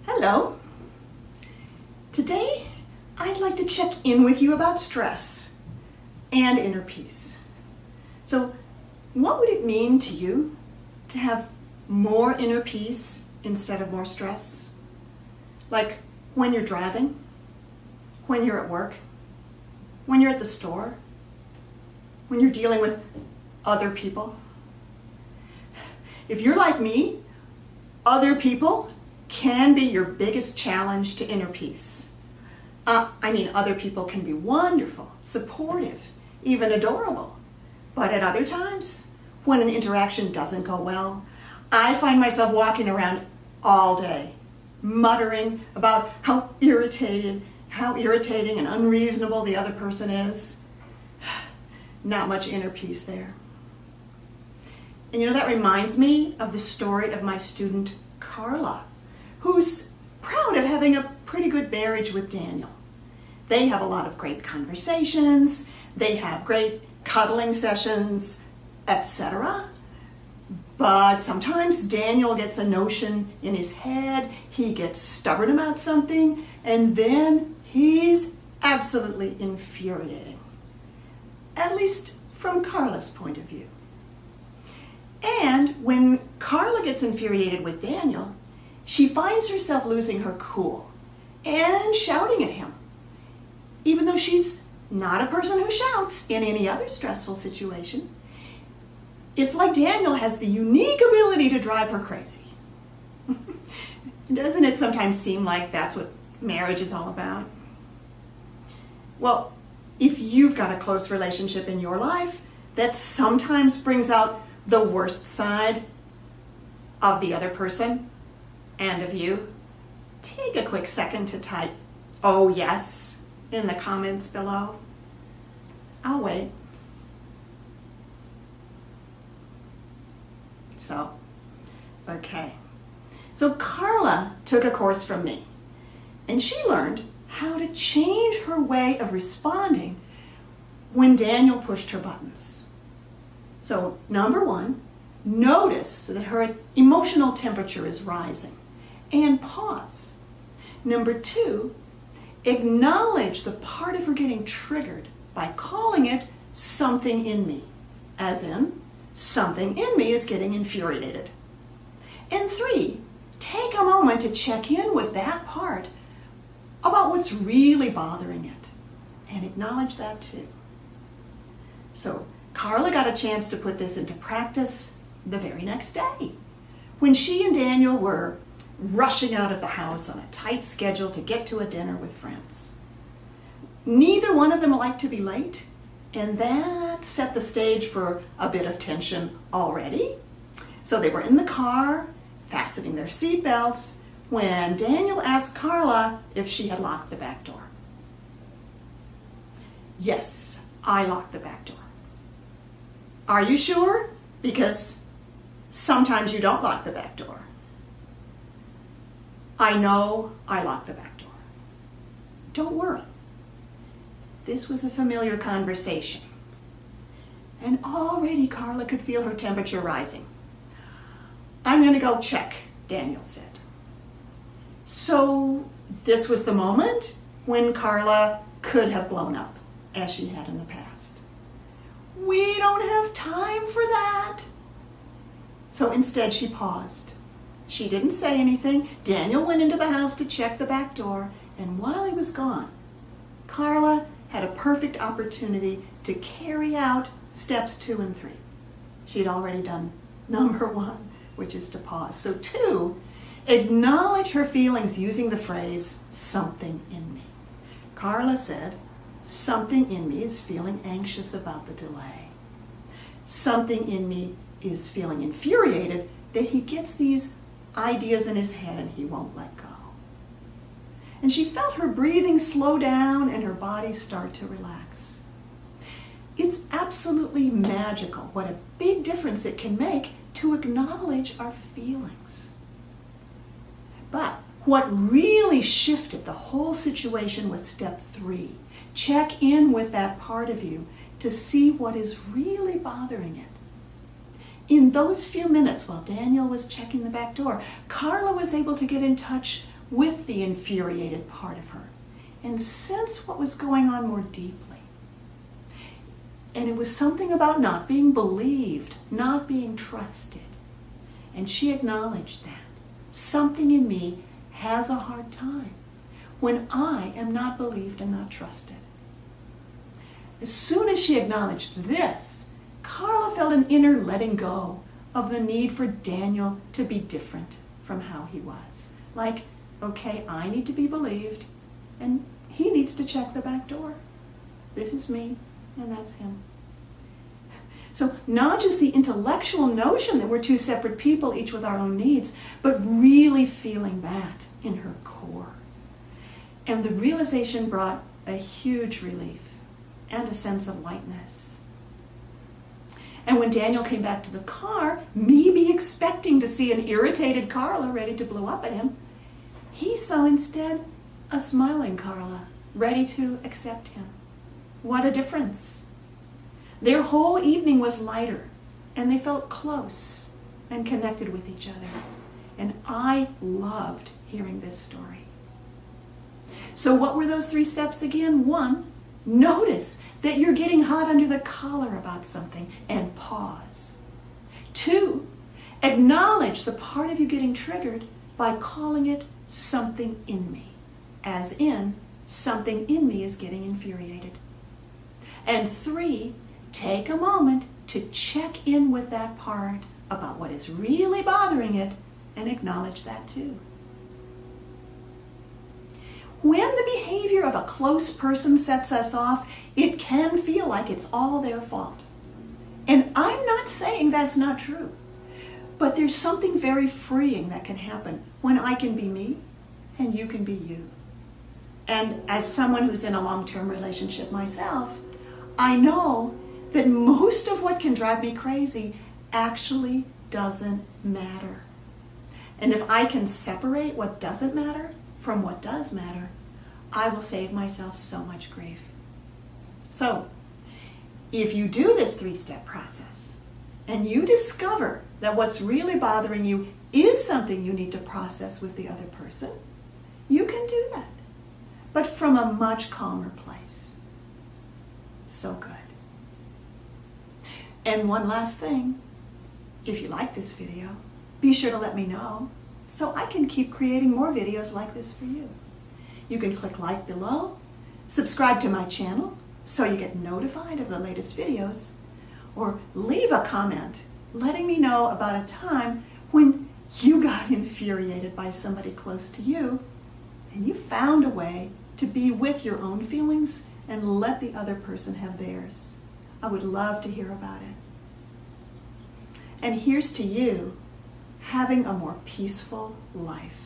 Hello. Today, I'd like to check in with you about stress and inner peace. So, what would it mean to you to have more inner peace instead of more stress? Like when you're driving, when you're at work, when you're at the store, when you're dealing with other people. If you're like me, other people can be your biggest challenge to inner peace. Other people can be wonderful, supportive, even adorable. But at other times, when an interaction doesn't go well, I find myself walking around all day, muttering about how irritating and unreasonable the other person is. Not much inner peace there. And that reminds me of the story of my student Carla, who's proud of having a pretty good marriage with Daniel. They have a lot of great conversations, they have great cuddling sessions, etc. But sometimes Daniel gets a notion in his head, he gets stubborn about something, and then he's absolutely infuriating. At least from Carla's point of view. And when Carla gets infuriated with Daniel, she finds herself losing her cool and shouting at him, even though she's not a person who shouts in any other stressful situation. It's like Daniel has the unique ability to drive her crazy. Doesn't it sometimes seem like that's what marriage is all about? Well, if you've got a close relationship in your life that sometimes brings out the worst side of the other person and of you, take a quick second to type, "Oh yes," in the comments below. I'll wait. So Carla took a course from me, and she learned how to change her way of responding when Daniel pushed her buttons. So, number one, notice that her emotional temperature is rising and pause. Number two, acknowledge the part of her getting triggered by calling it something in me, as in, something in me is getting infuriated. And three, take a moment to check in with that part about what's really bothering it and acknowledge that too. So, Carla got a chance to put this into practice the very next day when she and Daniel were rushing out of the house on a tight schedule to get to a dinner with friends. Neither one of them liked to be late, and that set the stage for a bit of tension already. So they were in the car, fastening their seatbelts, when Daniel asked Carla if she had locked the back door. "Yes, I locked the back door." "Are you sure? Because sometimes you don't lock the back door." "I know I locked the back door." Don't worry. This was a familiar conversation. And already Carla could feel her temperature rising. "I'm going to go check," Daniel said. So this was the moment when Carla could have blown up, as she had in the past. We don't have time for that. So instead she paused. She didn't say anything. Daniel went into the house to check the back door, and while he was gone, Carla had a perfect opportunity to carry out steps 2 and 3. She'd already done number 1, which is to pause. So 2, acknowledge her feelings using the phrase, "something in me." Carla said, "Something in me is feeling anxious about the delay. Something in me is feeling infuriated that he gets these ideas in his head and he won't let go." And she felt her breathing slow down and her body start to relax. It's absolutely magical what a big difference it can make to acknowledge our feelings. But what really shifted the whole situation was step 3. Check in with that part of you to see what is really bothering it. In those few minutes while Daniel was checking the back door, Carla was able to get in touch with the infuriated part of her and sense what was going on more deeply. And it was something about not being believed, not being trusted. And she acknowledged that. Something in me has a hard time when I am not believed and not trusted. As soon as she acknowledged this, Carla felt an inner letting go of the need for Daniel to be different from how he was. Like, okay, I need to be believed, and he needs to check the back door. This is me, and that's him. So not just the intellectual notion that we're two separate people, each with our own needs, but really feeling that in her core. And the realization brought a huge relief and a sense of lightness. And when Daniel came back to the car, maybe expecting to see an irritated Carla ready to blow up at him, he saw instead a smiling Carla ready to accept him. What a difference. Their whole evening was lighter, and they felt close and connected with each other. And I loved hearing this story. So what were those 3 steps again? 1, notice that you're getting hot under the collar about something and pause. 2, acknowledge the part of you getting triggered by calling it something in me, as in something in me is getting infuriated. And 3, take a moment to check in with that part about what is really bothering it and acknowledge that too. When the behavior of a close person sets us off, it can feel like it's all their fault. And I'm not saying that's not true, but there's something very freeing that can happen when I can be me and you can be you. And as someone who's in a long-term relationship myself, I know that most of what can drive me crazy actually doesn't matter. And if I can separate what doesn't matter from what does matter, I will save myself so much grief. So, if you do this 3-step process and you discover that what's really bothering you is something you need to process with the other person, you can do that, but from a much calmer place. So good. And one last thing, if you like this video, be sure to let me know so I can keep creating more videos like this for you. You can click like below, subscribe to my channel so you get notified of the latest videos, or leave a comment letting me know about a time when you got infuriated by somebody close to you and you found a way to be with your own feelings and let the other person have theirs. I would love to hear about it. And here's to you having a more peaceful life.